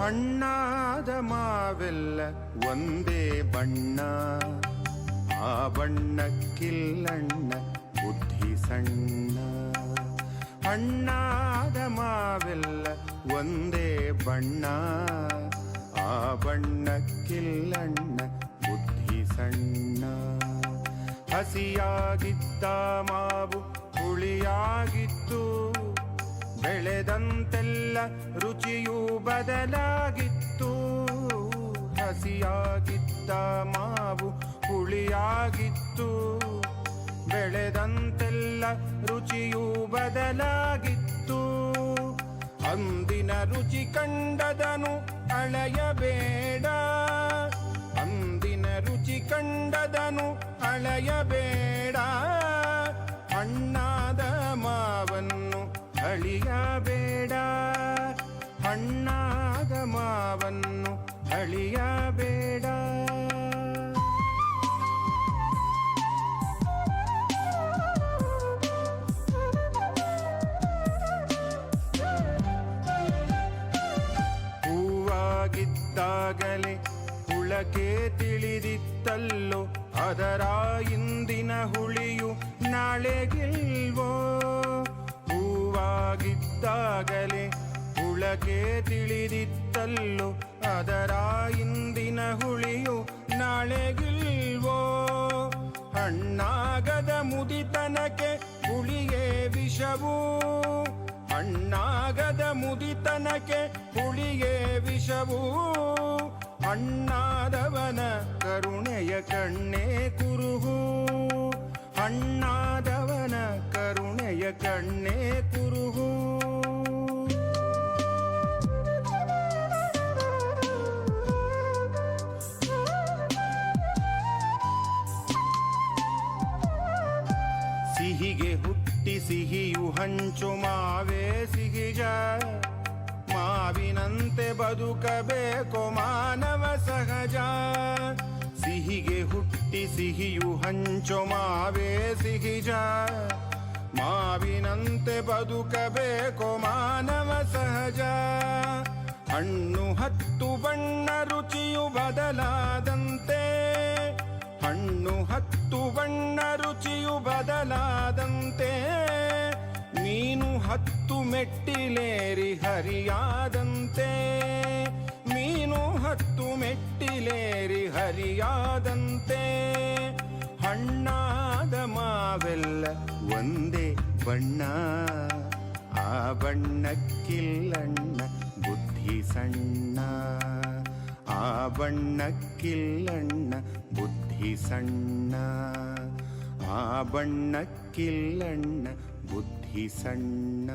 ಹಣ್ಣಾದ ಮಾವೆಲ್ಲ ಒಂದೇ ಬಣ್ಣ, ಆ ಬಣ್ಣಕ್ಕಿಲ್ಲಣ್ಣ ಬುದ್ಧಿ ಸಣ್ಣ. ಹಣ್ಣಾದ ಮಾವೆಲ್ಲ ಒಂದೇ ಬಣ್ಣ, ಆ ಬಣ್ಣಕ್ಕಿಲ್ಲಣ್ಣ ಬುದ್ಧಿ ಸಣ್ಣ. ಹಸಿಯಾಗಿದ್ದ ಮಾವು ಹುಳಿಯಾಗಿತ್ತು, ಬೆಳೆದಂತೆಲ್ಲ ರುಚಿಯೂ ಬದಲಾಗಿತ್ತು. ಹಸಿಯಾಗಿದ್ದ ಮಾವು ಹುಳಿಯಾಗಿತ್ತು, ಬೆಳೆದಂತೆಲ್ಲ ರುಚಿಯೂ ಬದಲಾಗಿತ್ತು. ಅಂದಿನ ರುಚಿ ಕಂಡದನು ಅಳೆಯಬೇಡ, ಅಂದಿನ ರುಚಿ ಕಂಡದನು ಅಳೆಯಬೇಡ. ಹಣ್ಣಾದ ಮಾವನ್ನು ಅಳಿಯಬೇಡ, ಹಣ್ಣಾದ ಮಾವನ್ನು ಅಳಿಯಬೇಡ. ಹೂವಾಗಿದ್ದಾಗಲೇ ಹುಳಕೆ ತಿಳಿದಿತ್ತಲ್ಲೋ, ಅದರ ಇಂದಿನ ಹುಳಿಯು ನಾಳೆಗಿಲ್ವೋ. ಹೂವಾಗಿದ್ದಾಗಲೇ ಹುಳಕೆ ತಿಳಿದಿತ್ತಲ್ಲೋ, ಅದರ ಇಂದಿನ ಹುಳಿಯು ನಾಳೆಗಿಲ್ವೋ. ಹಣ್ಣಾಗದ ಮುದಿತನಕ್ಕೆ ಹುಳಿಯೇ ವಿಷವು, ಹಣ್ಣಾಗದ ಮುದಿತನಕ್ಕೆ ಹುಳಿಯೇ ವಿಷವು. ಹಣ್ಣಾದವನ ಕರುಣೆಯ ಕಣ್ಣೇ ಕುರುಹು, ಹಣ್ಣಾದವನ ಕರುಣೆಯ ಕಣ್ಣೇ ಕುರುಹು. ಸಿಹಿಗೆ ಹುಟ್ಟಿ ಸಿಹಿಯು ಹಂಚು ಮಾವೇ ಸಿಹಿಜ, ಮಾವಿನಂತೆ ಬದುಕಬೇಕು ಮಾನವ ಸಹಜ. ಸಿಹಿಗೆ ಹುಟ್ಟಿ ಸಿಹಿಯು ಹಂಚು ಮಾವೇ ಸಿಹಿಜ, ಮಾವಿನಂತೆ ಬದುಕಬೇಕು ಮಾನವ ಸಹಜ. ಹಣ್ಣು ಹತ್ತು ಬಣ್ಣ ರುಚಿಯು ಬದಲಾದಂತೆ, ಹಣ್ಣು ಹತ್ತು ಬಣ್ಣ ರುಚಿಯು ಬದಲಾದಂತೆ. ಮೀನು ಹತ್ತು ಮೆಟ್ಟಿಲೇರಿ ಹರಿಯಾದಂತೆ, ಮೀನು ಹತ್ತು ಮೆಟ್ಟಿಲೇರಿ ಹರಿಯಾದಂತೆ. ಹಣ್ಣಾದ ಮಾವೆಲ್ಲ ಒಂದೇ ಬಣ್ಣ, ಆ ಬಣ್ಣಕ್ಕಿಲ್ಲಣ್ಣ ಬುದ್ಧಿ ಸಣ್ಣ, ಆ ಬಣ್ಣಕ್ಕಿಲ್ಲಣ್ಣ ಬುದ್ಧಿ ಸಣ್ಣ, ಆ ಬಣ್ಣಕ್ಕಿಲ್ಲಣ್ಣ ಬುದ್ಧಿ ಸಣ್ಣ.